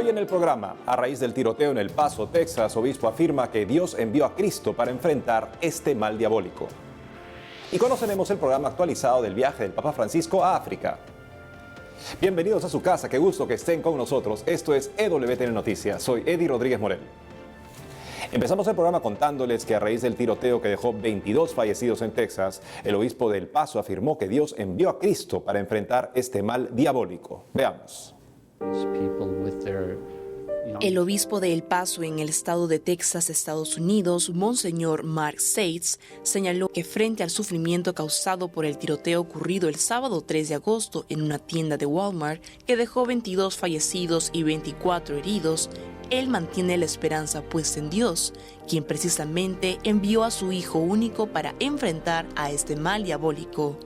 Hoy en el programa, a raíz del tiroteo en El Paso, Texas, obispo afirma que Dios envió a Cristo para enfrentar este mal diabólico. Y conoceremos el programa actualizado del viaje del Papa Francisco a África. Bienvenidos a su casa, qué gusto que estén con nosotros. Esto es EWTN Noticias, soy Eddie Rodríguez Morel. Empezamos el programa contándoles que a raíz del tiroteo que dejó 22 fallecidos en Texas, el obispo de El Paso afirmó que Dios envió a Cristo para enfrentar este mal diabólico. Veamos. El obispo de El Paso en el estado de Texas, Estados Unidos, Monseñor Mark Seitz, señaló que frente al sufrimiento causado por el tiroteo ocurrido el sábado 3 de agosto en una tienda de Walmart que dejó 22 fallecidos y 24 heridos, él mantiene la esperanza puesta en Dios, quien precisamente envió a su Hijo único para enfrentar a este mal diabólico.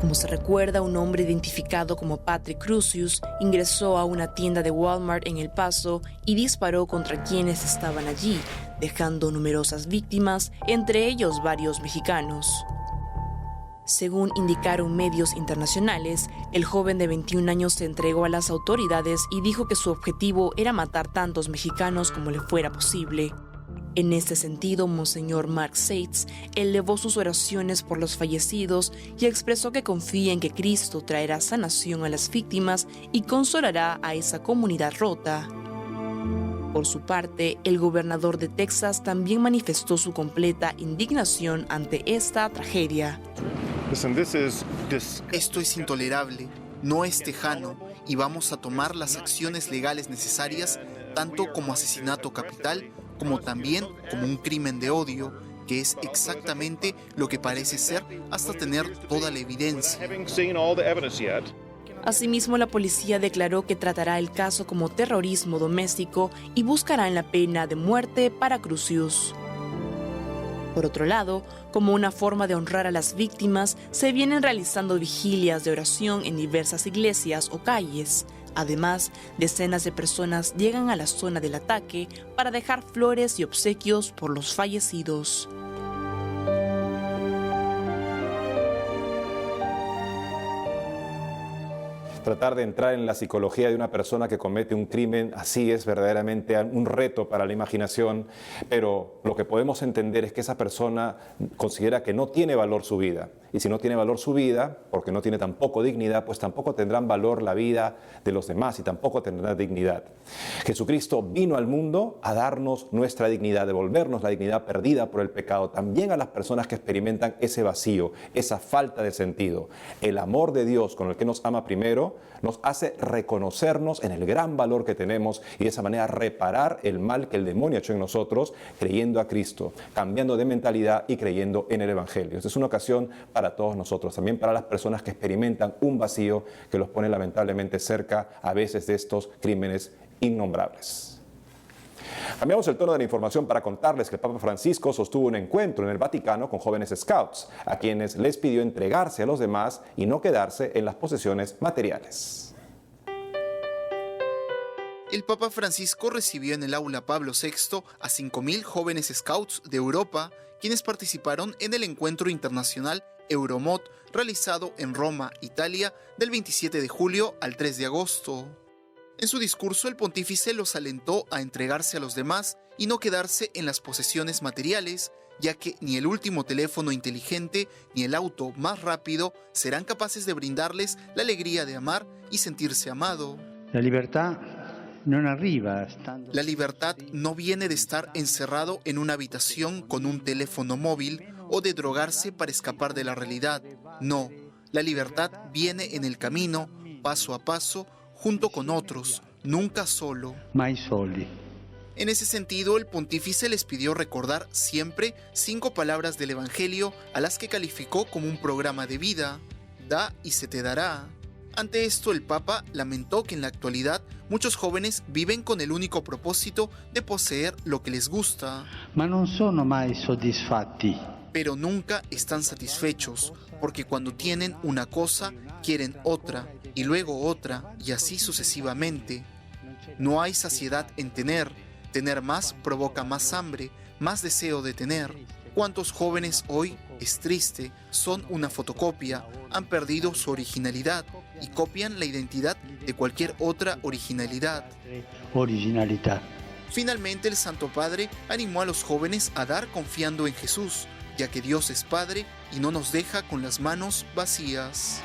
Como se recuerda, un hombre identificado como Patrick Crusius ingresó a una tienda de Walmart en El Paso y disparó contra quienes estaban allí, dejando numerosas víctimas, entre ellos varios mexicanos. Según indicaron medios internacionales, el joven de 21 años se entregó a las autoridades y dijo que su objetivo era matar tantos mexicanos como le fuera posible. En este sentido, Monseñor Mark Seitz elevó sus oraciones por los fallecidos y expresó que confía en que Cristo traerá sanación a las víctimas y consolará a esa comunidad rota. Por su parte, el gobernador de Texas también manifestó su completa indignación ante esta tragedia. Esto es intolerable, no es tejano, y vamos a tomar las acciones legales necesarias, tanto como asesinato capital, como también como un crimen de odio, que es exactamente lo que parece ser hasta tener toda la evidencia. Asimismo, la policía declaró que tratará el caso como terrorismo doméstico y buscarán la pena de muerte para Crusius. Por otro lado, como una forma de honrar a las víctimas, se vienen realizando vigilias de oración en diversas iglesias o calles. Además, decenas de personas llegan a la zona del ataque para dejar flores y obsequios por los fallecidos. Tratar de entrar en la psicología de una persona que comete un crimen, así es verdaderamente un reto para la imaginación, pero lo que podemos entender es que esa persona considera que no tiene valor su vida. Y si no tiene valor su vida, porque no tiene tampoco dignidad, pues tampoco tendrán valor la vida de los demás y tampoco tendrán dignidad. Jesucristo vino al mundo a darnos nuestra dignidad, devolvernos la dignidad perdida por el pecado, también a las personas que experimentan ese vacío, esa falta de sentido. El amor de Dios con el que nos ama primero, nos hace reconocernos en el gran valor que tenemos y de esa manera reparar el mal que el demonio ha hecho en nosotros, creyendo a Cristo, cambiando de mentalidad y creyendo en el Evangelio. Esta es una ocasión para todos nosotros, también para las personas que experimentan un vacío que los pone lamentablemente cerca a veces de estos crímenes innombrables. Cambiamos el tono de la información para contarles que el Papa Francisco sostuvo un encuentro en el Vaticano con jóvenes scouts, a quienes les pidió entregarse a los demás y no quedarse en las posesiones materiales. El Papa Francisco recibió en el aula Pablo VI a 5.000 jóvenes scouts de Europa, quienes participaron en el encuentro internacional Euromod, realizado en Roma, Italia, del 27 de julio al 3 de agosto. En su discurso, el pontífice los alentó a entregarse a los demás y no quedarse en las posesiones materiales, ya que ni el último teléfono inteligente ni el auto más rápido serán capaces de brindarles la alegría de amar y sentirse amado. La libertad no viene de estar encerrado en una habitación con un teléfono móvil o de drogarse para escapar de la realidad. No, la libertad viene en el camino, paso a paso, junto con otros, nunca solo. Mai soli. En ese sentido, el pontífice les pidió recordar siempre 5 palabras del Evangelio a las que calificó como un programa de vida: da y se te dará. Ante esto, el Papa lamentó que en la actualidad muchos jóvenes viven con el único propósito de poseer lo que les gusta. Ma non sono mai soddisfatti. Pero nunca están satisfechos, porque cuando tienen una cosa, quieren otra, y luego otra, y así sucesivamente. No hay saciedad en tener. Tener más provoca más hambre, más deseo de tener. ¿Cuántos jóvenes hoy, es triste, son una fotocopia, han perdido su originalidad y copian la identidad de cualquier otra originalidad. Finalmente, el Santo Padre animó a los jóvenes a dar confiando en Jesús, ya que Dios es Padre y no nos deja con las manos vacías.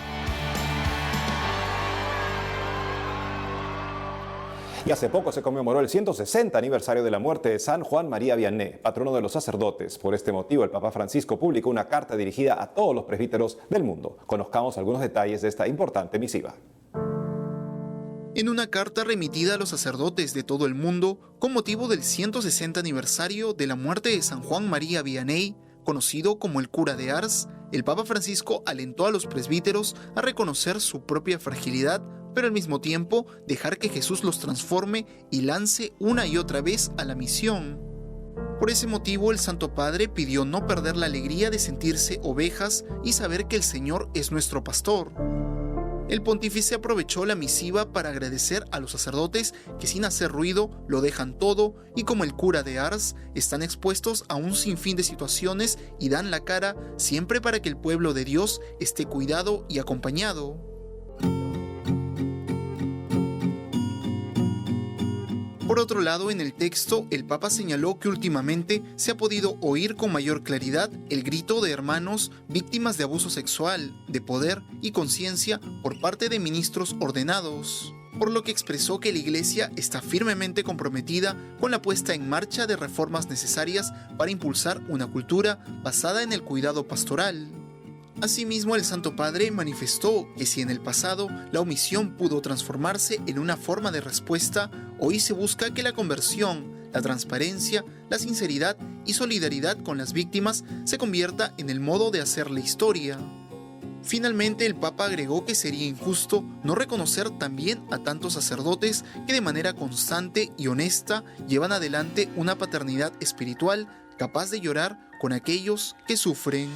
Y hace poco se conmemoró el 160 aniversario de la muerte de San Juan María Vianney, patrono de los sacerdotes. Por este motivo, el Papa Francisco publicó una carta dirigida a todos los presbíteros del mundo. Conozcamos algunos detalles de esta importante misiva. En una carta remitida a los sacerdotes de todo el mundo, con motivo del 160 aniversario de la muerte de San Juan María Vianney, conocido como el cura de Ars, el Papa Francisco alentó a los presbíteros a reconocer su propia fragilidad, pero al mismo tiempo dejar que Jesús los transforme y lance una y otra vez a la misión. Por ese motivo, el Santo Padre pidió no perder la alegría de sentirse ovejas y saber que el Señor es nuestro pastor. El pontífice aprovechó la misiva para agradecer a los sacerdotes que sin hacer ruido lo dejan todo y como el cura de Ars están expuestos a un sinfín de situaciones y dan la cara siempre para que el pueblo de Dios esté cuidado y acompañado. Por otro lado, en el texto, el Papa señaló que últimamente se ha podido oír con mayor claridad el grito de hermanos víctimas de abuso sexual, de poder y conciencia por parte de ministros ordenados, por lo que expresó que la Iglesia está firmemente comprometida con la puesta en marcha de reformas necesarias para impulsar una cultura basada en el cuidado pastoral. Asimismo, el Santo Padre manifestó que si en el pasado la omisión pudo transformarse en una forma de respuesta, hoy se busca que la conversión, la transparencia, la sinceridad y solidaridad con las víctimas se convierta en el modo de hacer la historia. Finalmente, el Papa agregó que sería injusto no reconocer también a tantos sacerdotes que de manera constante y honesta llevan adelante una paternidad espiritual capaz de llorar con aquellos que sufren.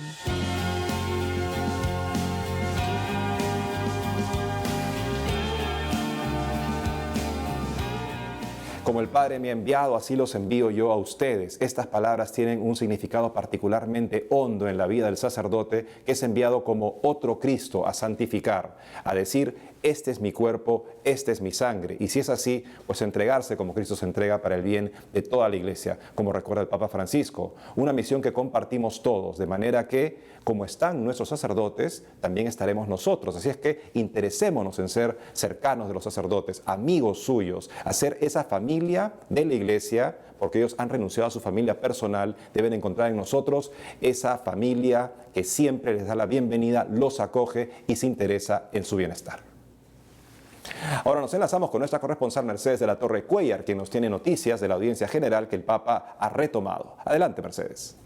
Como el Padre me ha enviado, así los envío yo a ustedes. Estas palabras tienen un significado particularmente hondo en la vida del sacerdote, que es enviado como otro Cristo a santificar, a decir, este es mi cuerpo, este es mi sangre. Y si es así, pues entregarse como Cristo se entrega para el bien de toda la Iglesia, como recuerda el Papa Francisco. Una misión que compartimos todos, de manera que, como están nuestros sacerdotes, también estaremos nosotros. Así es que interesémonos en ser cercanos de los sacerdotes, amigos suyos, hacer esa familia de la Iglesia, porque ellos han renunciado a su familia personal, deben encontrar en nosotros esa familia que siempre les da la bienvenida, los acoge y se interesa en su bienestar. Ahora nos enlazamos con nuestra corresponsal Mercedes de la Torre Cuellar, quien nos tiene noticias de la audiencia general que el Papa ha retomado. Adelante, Mercedes.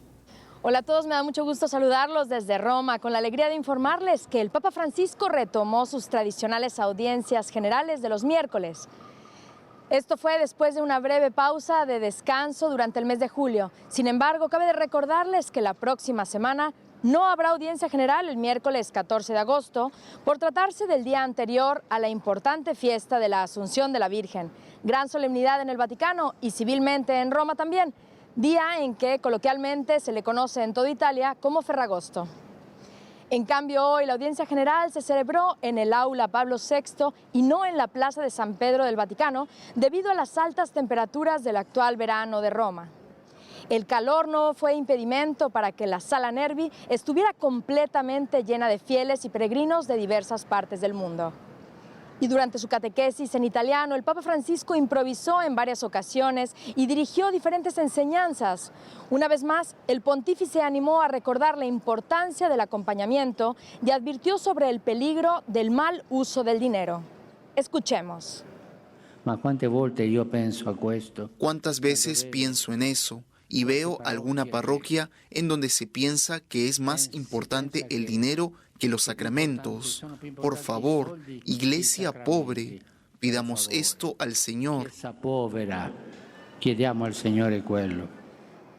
Hola a todos, me da mucho gusto saludarlos desde Roma, con la alegría de informarles que el Papa Francisco retomó sus tradicionales audiencias generales de los miércoles. Esto fue después de una breve pausa de descanso durante el mes de julio. Sin embargo, cabe de recordarles que la próxima semana no habrá audiencia general el miércoles 14 de agosto por tratarse del día anterior a la importante fiesta de la Asunción de la Virgen, gran solemnidad en el Vaticano y civilmente en Roma también, día en que coloquialmente se le conoce en toda Italia como Ferragosto. En cambio, hoy la audiencia general se celebró en el Aula Pablo VI y no en la Plaza de San Pedro del Vaticano debido a las altas temperaturas del actual verano de Roma. El calor no fue impedimento para que la Sala Nervi estuviera completamente llena de fieles y peregrinos de diversas partes del mundo. Y durante su catequesis en italiano, el Papa Francisco improvisó en varias ocasiones y dirigió diferentes enseñanzas. Una vez más, el pontífice animó a recordar la importancia del acompañamiento y advirtió sobre el peligro del mal uso del dinero. Escuchemos. ¿Cuántas veces pienso en eso? Y veo alguna parroquia en donde se piensa que es más importante el dinero que los sacramentos. Por favor, iglesia pobre, pidamos esto al Señor.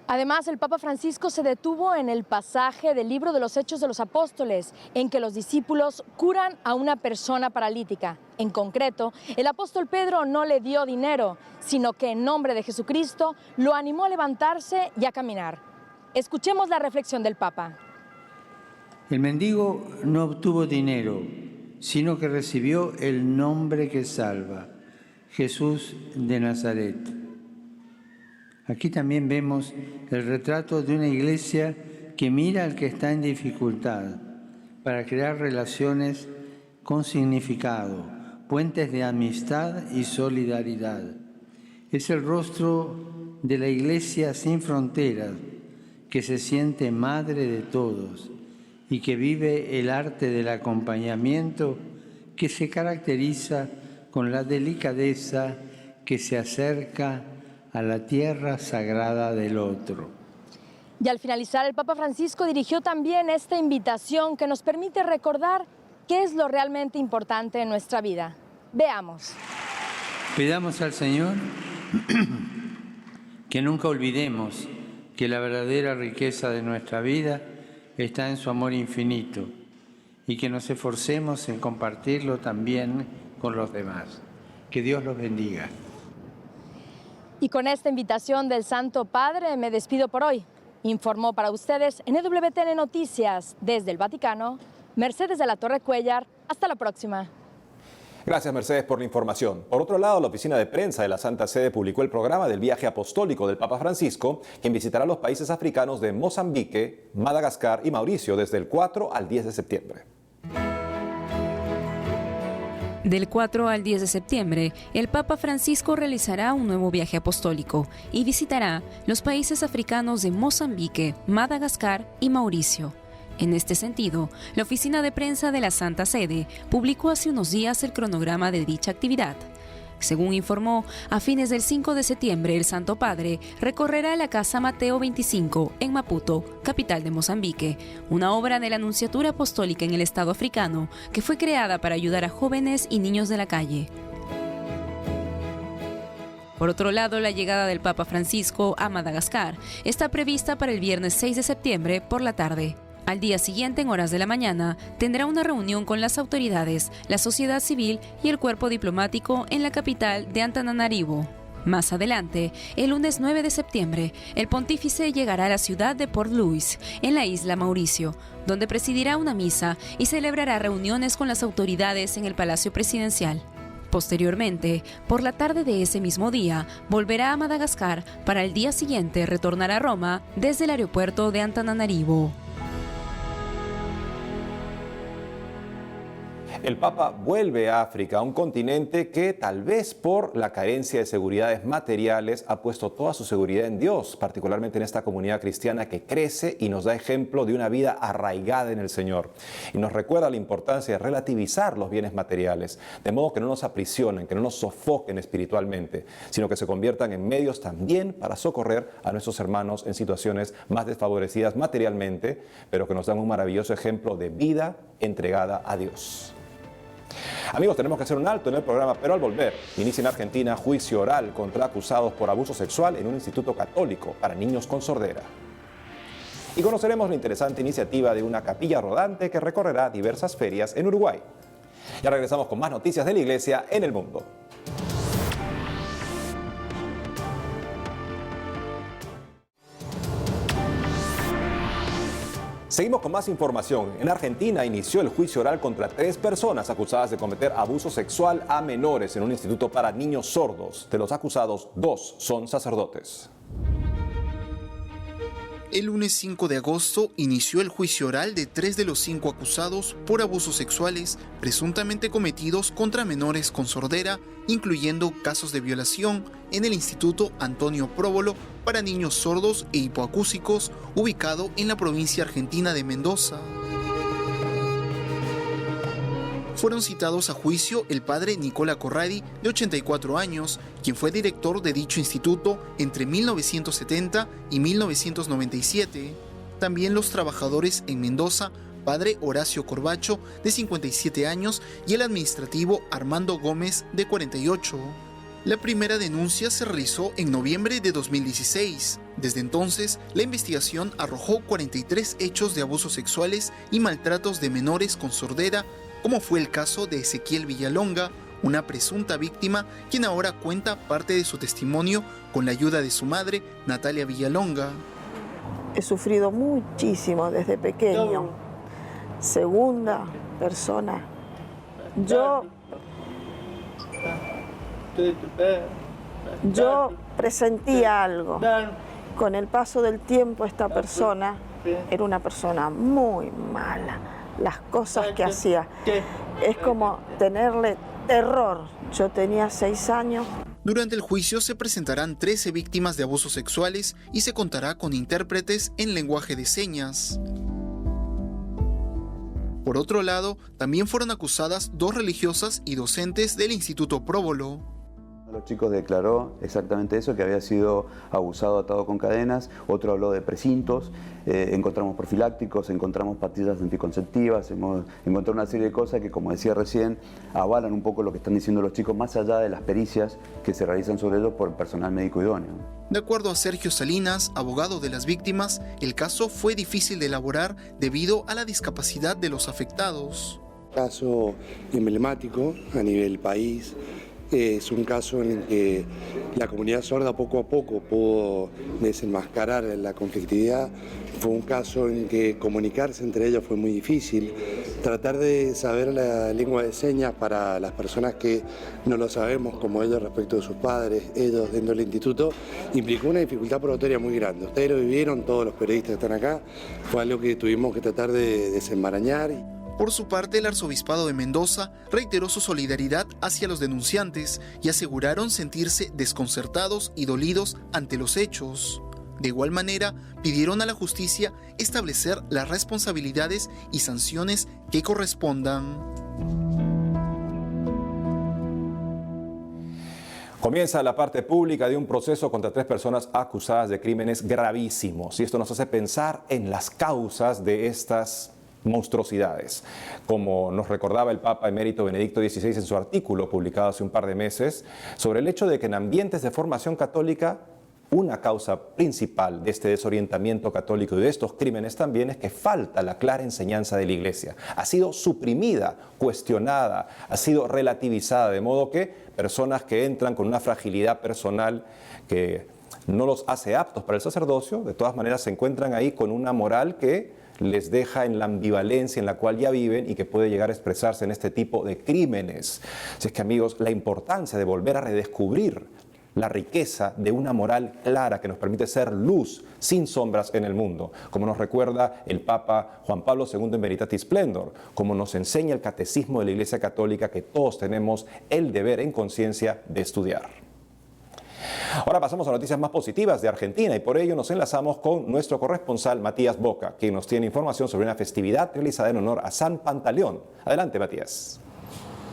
Además, el Papa Francisco se detuvo en el pasaje del libro de los Hechos de los Apóstoles, en que los discípulos curan a una persona paralítica. En concreto, el apóstol Pedro no le dio dinero, sino que en nombre de Jesucristo lo animó a levantarse y a caminar. Escuchemos la reflexión del Papa. El mendigo no obtuvo dinero, sino que recibió el nombre que salva, Jesús de Nazaret. Aquí también vemos el retrato de una iglesia que mira al que está en dificultad para crear relaciones con significado, puentes de amistad y solidaridad. Es el rostro de la iglesia sin fronteras, que se siente madre de todos y que vive el arte del acompañamiento que se caracteriza con la delicadeza que se acerca a la tierra sagrada del otro. Y al finalizar, el Papa Francisco dirigió también esta invitación que nos permite recordar qué es lo realmente importante en nuestra vida. Veamos. Pidamos al Señor que nunca olvidemos que la verdadera riqueza de nuestra vida está en su amor infinito y que nos esforcemos en compartirlo también con los demás. Que Dios los bendiga. Y con esta invitación del Santo Padre me despido por hoy. Informó para ustedes en EWTN Noticias desde el Vaticano, Mercedes de la Torre Cuellar. Hasta la próxima. Gracias, Mercedes, por la información. Por otro lado, la oficina de prensa de la Santa Sede publicó el programa del viaje apostólico del Papa Francisco, quien visitará los países africanos de Mozambique, Madagascar y Mauricio desde el 4 al 10 de septiembre. Del 4 al 10 de septiembre, el Papa Francisco realizará un nuevo viaje apostólico y visitará los países africanos de Mozambique, Madagascar y Mauricio. En este sentido, la oficina de prensa de la Santa Sede publicó hace unos días el cronograma de dicha actividad. Según informó, a fines del 5 de septiembre el Santo Padre recorrerá la Casa Mateo 25 en Maputo, capital de Mozambique, una obra de la Nunciatura Apostólica en el Estado africano que fue creada para ayudar a jóvenes y niños de la calle. Por otro lado, la llegada del Papa Francisco a Madagascar está prevista para el viernes 6 de septiembre por la tarde. Al día siguiente, en horas de la mañana, tendrá una reunión con las autoridades, la sociedad civil y el cuerpo diplomático en la capital de Antananarivo. Más adelante, el lunes 9 de septiembre, el pontífice llegará a la ciudad de Port Louis, en la isla Mauricio, donde presidirá una misa y celebrará reuniones con las autoridades en el Palacio Presidencial. Posteriormente, por la tarde de ese mismo día, volverá a Madagascar para el día siguiente retornar a Roma desde el aeropuerto de Antananarivo. El Papa vuelve a África, un continente que tal vez por la carencia de seguridades materiales ha puesto toda su seguridad en Dios, particularmente en esta comunidad cristiana que crece y nos da ejemplo de una vida arraigada en el Señor. Y nos recuerda la importancia de relativizar los bienes materiales, de modo que no nos aprisionen, que no nos sofoquen espiritualmente, sino que se conviertan en medios también para socorrer a nuestros hermanos en situaciones más desfavorecidas materialmente, pero que nos dan un maravilloso ejemplo de vida entregada a Dios. Amigos, tenemos que hacer un alto en el programa, pero al volver, inicia en Argentina juicio oral contra acusados por abuso sexual en un instituto católico para niños con sordera. Y conoceremos la interesante iniciativa de una capilla rodante que recorrerá diversas ferias en Uruguay. Ya regresamos con más noticias de la Iglesia en el mundo. Seguimos con más información. En Argentina inició el juicio oral contra 3 personas acusadas de cometer abuso sexual a menores en un instituto para niños sordos. De los acusados, 2 son sacerdotes. El lunes 5 de agosto inició el juicio oral de 3 de los 5 acusados por abusos sexuales presuntamente cometidos contra menores con sordera, incluyendo casos de violación en el Instituto Antonio Próbolo para niños sordos e hipoacúsicos, ubicado en la provincia argentina de Mendoza. Fueron citados a juicio el padre Nicola Corradi, de 84 años, quien fue director de dicho instituto entre 1970 y 1997. También los trabajadores en Mendoza, padre Horacio Corbacho, de 57 años, y el administrativo Armando Gómez, de 48. La primera denuncia se realizó en noviembre de 2016. Desde entonces, la investigación arrojó 43 hechos de abusos sexuales y maltratos de menores con sordera, como fue el caso de Ezequiel Villalonga, una presunta víctima, quien ahora cuenta parte de su testimonio con la ayuda de su madre, Natalia Villalonga. He sufrido muchísimo desde pequeño. Segunda persona Yo presentía algo. Con el paso del tiempo esta persona era una persona muy mala. Las cosas que hacía es como tenerle terror. Yo tenía 6 años. Durante el juicio se presentarán 13 víctimas de abusos sexuales y se contará con intérpretes en lenguaje de señas. Por otro lado, también fueron acusadas 2 religiosas y docentes del Instituto Próbolo. Uno de los chicos declaró exactamente eso, que había sido abusado, atado con cadenas. Otro habló de precintos, encontramos profilácticos, encontramos pastillas anticonceptivas, hemos encontrado una serie de cosas que, como decía recién, avalan un poco lo que están diciendo los chicos, más allá de las pericias que se realizan sobre ellos por personal médico idóneo. De acuerdo a Sergio Salinas, abogado de las víctimas, el caso fue difícil de elaborar debido a la discapacidad de los afectados. Caso emblemático a nivel país. Es un caso en el que la comunidad sorda poco a poco pudo desenmascarar la conflictividad. Fue un caso en que comunicarse entre ellos fue muy difícil. Tratar de saber la lengua de señas para las personas que no lo sabemos, como ellos respecto de sus padres, ellos dentro del instituto, implicó una dificultad probatoria muy grande. Ustedes lo vivieron, todos los periodistas que están acá. Fue algo que tuvimos que tratar de desenmarañar. Por su parte, el Arzobispado de Mendoza reiteró su solidaridad hacia los denunciantes y aseguraron sentirse desconcertados y dolidos ante los hechos. De igual manera, pidieron a la justicia establecer las responsabilidades y sanciones que correspondan. Comienza la parte pública de un proceso contra 3 personas acusadas de crímenes gravísimos. Y esto nos hace pensar en las causas de estas monstruosidades. Como nos recordaba el Papa emérito Benedicto XVI en su artículo publicado hace un par de meses, sobre el hecho de que en ambientes de formación católica, una causa principal de este desorientamiento católico y de estos crímenes también es que falta la clara enseñanza de la Iglesia. Ha sido suprimida, cuestionada, ha sido relativizada, de modo que personas que entran con una fragilidad personal que no los hace aptos para el sacerdocio, de todas maneras se encuentran ahí con una moral que les deja en la ambivalencia en la cual ya viven y que puede llegar a expresarse en este tipo de crímenes. Así es que, amigos, la importancia de volver a redescubrir la riqueza de una moral clara que nos permite ser luz sin sombras en el mundo, como nos recuerda el Papa Juan Pablo II en Veritatis Splendor, como nos enseña el Catecismo de la Iglesia Católica que todos tenemos el deber en conciencia de estudiar. Ahora pasamos a noticias más positivas de Argentina y por ello nos enlazamos con nuestro corresponsal Matías Boca, quien nos tiene información sobre una festividad realizada en honor a San Pantaleón. Adelante, Matías.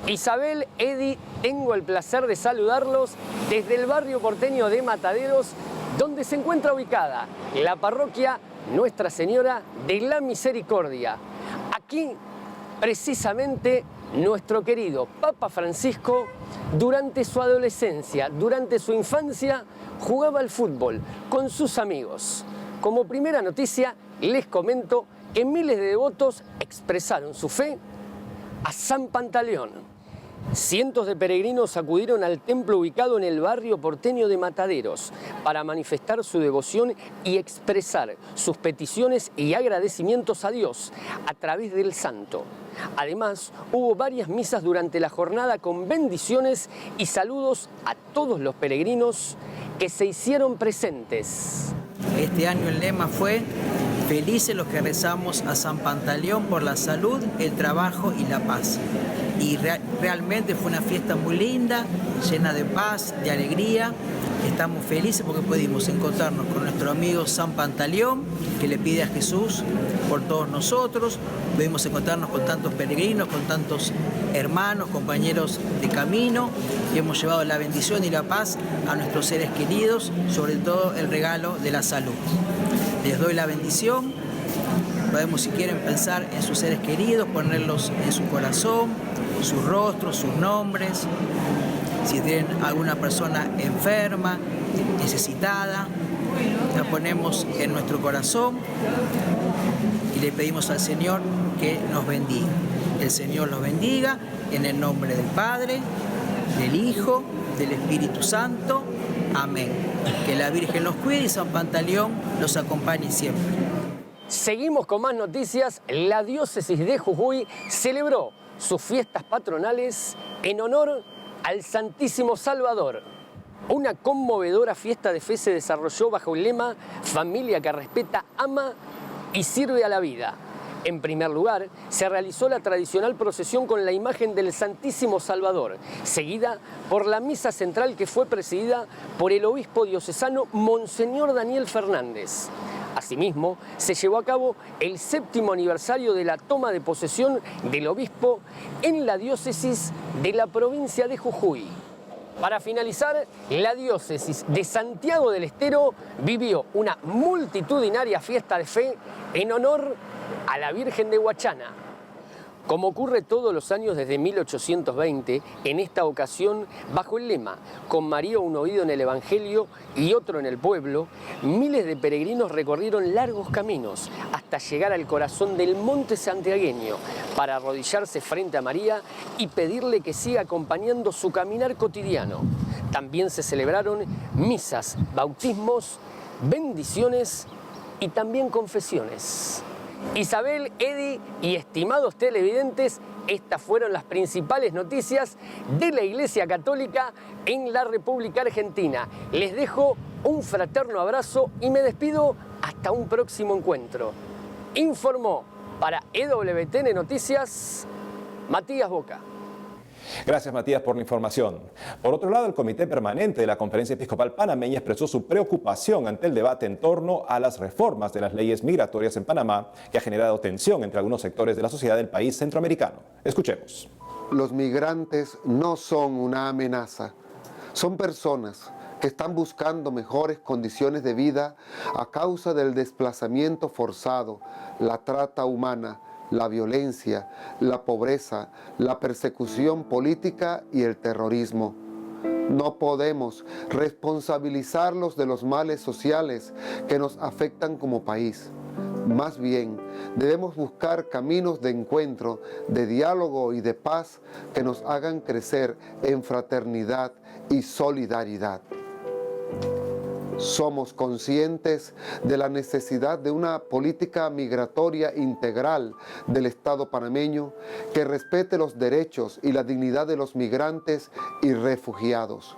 Isabel, Edi, tengo el placer de saludarlos desde el barrio porteño de Mataderos, donde se encuentra ubicada la parroquia Nuestra Señora de la Misericordia. Aquí, precisamente, nuestro querido Papa Francisco, durante su adolescencia, durante su infancia, jugaba al fútbol con sus amigos. Como primera noticia, les comento que miles de devotos expresaron su fe a San Pantaleón. Cientos de peregrinos acudieron al templo ubicado en el barrio porteño de Mataderos para manifestar su devoción y expresar sus peticiones y agradecimientos a Dios a través del santo. Además, hubo varias misas durante la jornada con bendiciones y saludos a todos los peregrinos que se hicieron presentes. Este año el lema fue: felices los que rezamos a San Pantaleón por la salud, el trabajo y la paz. Y realmente fue una fiesta muy linda, llena de paz, de alegría. Estamos felices porque pudimos encontrarnos con nuestro amigo San Pantaleón, que le pide a Jesús por todos nosotros. Pudimos encontrarnos con tantos peregrinos, con tantos hermanos, compañeros de camino, y hemos llevado la bendición y la paz a nuestros seres queridos, sobre todo el regalo de la salud. Les doy la bendición. Podemos, si quieren, pensar en sus seres queridos, ponerlos en su corazón, sus rostros, sus nombres. Si tienen alguna persona enferma, necesitada, la ponemos en nuestro corazón y le pedimos al Señor que nos bendiga. El Señor los bendiga en el nombre del Padre, del Hijo, del Espíritu Santo. Amén. Que la Virgen los cuide y San Pantaleón los acompañe siempre. Seguimos con más noticias. La diócesis de Jujuy celebró sus fiestas patronales en honor al Santísimo Salvador. Una conmovedora fiesta de fe se desarrolló bajo el lema Familia que respeta, ama y sirve a la vida. En primer lugar, se realizó la tradicional procesión con la imagen del Santísimo Salvador, seguida por la misa central que fue presidida por el obispo diocesano Monseñor Daniel Fernández. Asimismo, se llevó a cabo el 7º aniversario de la toma de posesión del obispo en la diócesis de la provincia de Jujuy. Para finalizar, la diócesis de Santiago del Estero vivió una multitudinaria fiesta de fe en honor a la Virgen de Huachana. Como ocurre todos los años desde 1820, en esta ocasión, bajo el lema Con María un oído en el Evangelio y otro en el pueblo, miles de peregrinos recorrieron largos caminos hasta llegar al corazón del monte santiagueño para arrodillarse frente a María y pedirle que siga acompañando su caminar cotidiano. También se celebraron misas, bautismos, bendiciones y también confesiones. Isabel, Edi y estimados televidentes, estas fueron las principales noticias de la Iglesia Católica en la República Argentina. Les dejo un fraterno abrazo y me despido hasta un próximo encuentro. Informó para EWTN Noticias, Matías Boca. Gracias, Matías, por la información. Por otro lado, el Comité Permanente de la Conferencia Episcopal Panameña expresó su preocupación ante el debate en torno a las reformas de las leyes migratorias en Panamá, que ha generado tensión entre algunos sectores de la sociedad del país centroamericano. Escuchemos. Los migrantes no son una amenaza, son personas que están buscando mejores condiciones de vida a causa del desplazamiento forzado, la trata humana, la violencia, la pobreza, la persecución política y el terrorismo. No podemos responsabilizarlos de los males sociales que nos afectan como país. Más bien, debemos buscar caminos de encuentro, de diálogo y de paz que nos hagan crecer en fraternidad y solidaridad. Somos conscientes de la necesidad de una política migratoria integral del Estado panameño que respete los derechos y la dignidad de los migrantes y refugiados.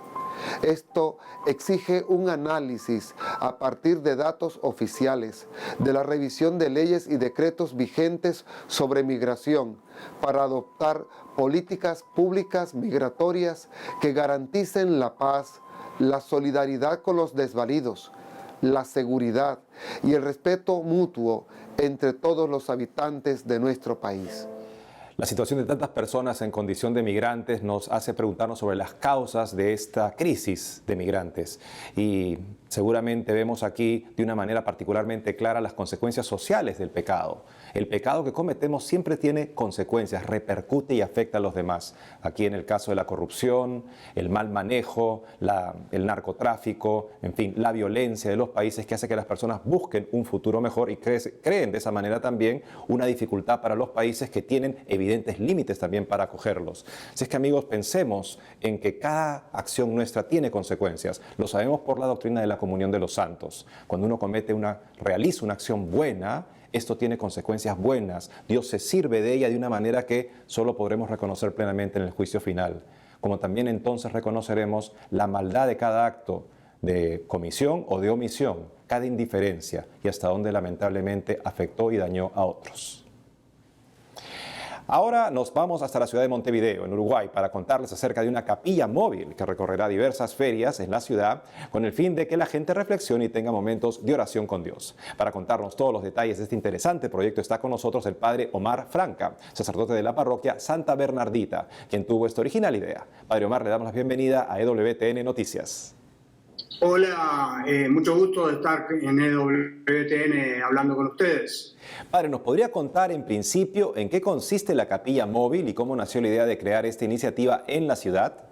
Esto exige un análisis a partir de datos oficiales, de la revisión de leyes y decretos vigentes sobre migración, para adoptar políticas públicas migratorias que garanticen la paz, la solidaridad con los desvalidos, la seguridad y el respeto mutuo entre todos los habitantes de nuestro país. La situación de tantas personas en condición de migrantes nos hace preguntarnos sobre las causas de esta crisis de migrantes. Y seguramente vemos aquí de una manera particularmente clara las consecuencias sociales del pecado. El pecado que cometemos siempre tiene consecuencias, repercute y afecta a los demás. Aquí en el caso de la corrupción, el mal manejo, el narcotráfico, en fin, la violencia de los países que hace que las personas busquen un futuro mejor y creen de esa manera también una dificultad para los países que tienen evidentes límites también para acogerlos. Así es que, amigos, pensemos en que cada acción nuestra tiene consecuencias. Lo sabemos por la doctrina de la comunión de los santos. Cuando uno realiza una acción buena, esto tiene consecuencias buenas. Dios se sirve de ella de una manera que solo podremos reconocer plenamente en el juicio final. Como también entonces reconoceremos la maldad de cada acto de comisión o de omisión, cada indiferencia y hasta dónde lamentablemente afectó y dañó a otros. Ahora nos vamos hasta la ciudad de Montevideo, en Uruguay, para contarles acerca de una capilla móvil que recorrerá diversas ferias en la ciudad con el fin de que la gente reflexione y tenga momentos de oración con Dios. Para contarnos todos los detalles de este interesante proyecto está con nosotros el padre Omar Franca, sacerdote de la parroquia Santa Bernardita, quien tuvo esta original idea. Padre Omar, le damos la bienvenida a EWTN Noticias. Hola, mucho gusto de estar en EWTN hablando con ustedes. Padre, ¿nos podría contar en principio en qué consiste la capilla móvil y cómo nació la idea de crear esta iniciativa en la ciudad?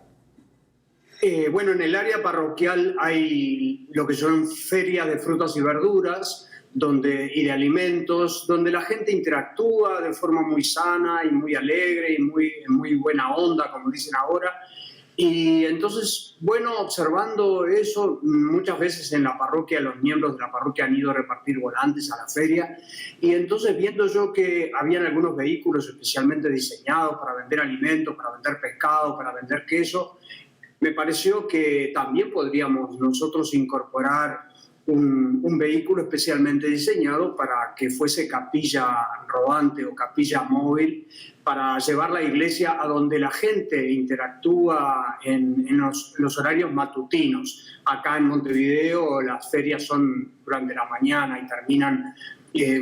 Bueno, en el área parroquial hay lo que son ferias de frutas y verduras y de alimentos, donde la gente interactúa de forma muy sana y muy alegre y muy buena onda, como dicen ahora. Y entonces, bueno, observando eso, muchas veces en la parroquia, los miembros de la parroquia han ido a repartir volantes a la feria, y entonces viendo yo que habían algunos vehículos especialmente diseñados para vender alimentos, para vender pescado, para vender queso, me pareció que también podríamos nosotros incorporar un vehículo especialmente diseñado para que fuese capilla rodante o capilla móvil, para llevar la iglesia a donde la gente interactúa en los horarios matutinos. Acá en Montevideo las ferias son durante la mañana y terminan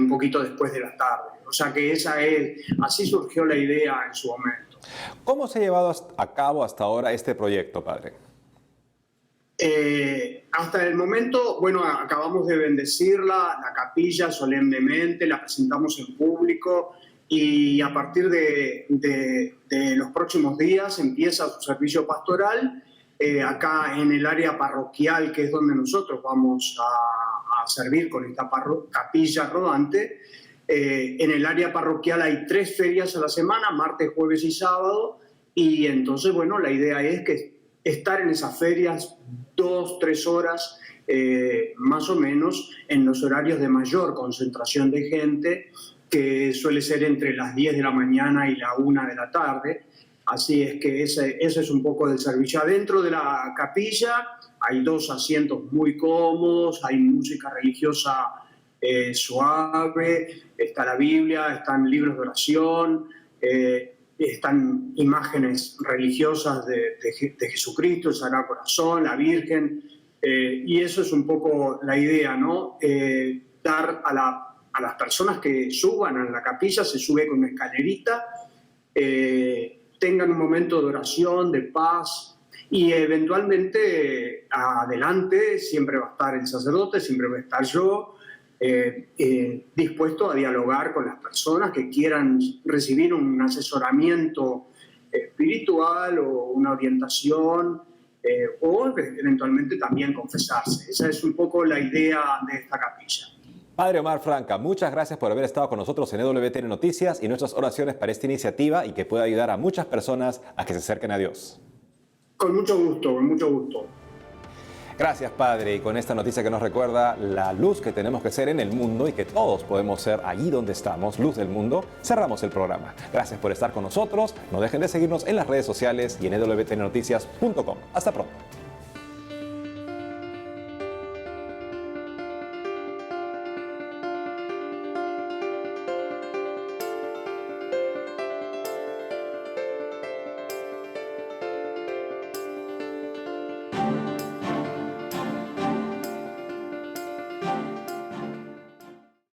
un poquito después de la tarde. O sea que así surgió la idea en su momento. ¿Cómo se ha llevado a cabo hasta ahora este proyecto, padre? Hasta el momento, bueno, acabamos de bendecirla, la capilla solemnemente, la presentamos en público, y a partir de los próximos días empieza su servicio pastoral acá en el área parroquial, que es donde nosotros vamos a servir con esta capilla rodante. En el área parroquial hay 3 ferias a la semana, martes, jueves y sábado, y entonces, bueno, la idea es que estar en esas ferias 2-3 horas más o menos en los horarios de mayor concentración de gente, que suele ser entre las 10 de la mañana y la 1 de la tarde. Así es que ese es un poco del servicio. Adentro de la capilla hay 2 asientos muy cómodos, hay música religiosa suave, está la Biblia, están libros de oración, están imágenes religiosas de Jesucristo, el Sagrado Corazón, la Virgen, y eso es un poco la idea, ¿no? Dar a las personas que suban a la capilla, se sube con una escalerita, tengan un momento de oración, de paz, y eventualmente adelante siempre va a estar el sacerdote, siempre va a estar yo, dispuesto a dialogar con las personas que quieran recibir un asesoramiento espiritual o una orientación, o eventualmente también confesarse. Esa es un poco la idea de esta capilla. Padre Omar Franca, muchas gracias por haber estado con nosotros en EWTN Noticias y nuestras oraciones para esta iniciativa y que pueda ayudar a muchas personas a que se acerquen a Dios. Con mucho gusto, con mucho gusto. Gracias, Padre, y con esta noticia que nos recuerda la luz que tenemos que ser en el mundo y que todos podemos ser allí donde estamos, luz del mundo, cerramos el programa. Gracias por estar con nosotros, no dejen de seguirnos en las redes sociales y en EWTNNoticias.com. Hasta pronto.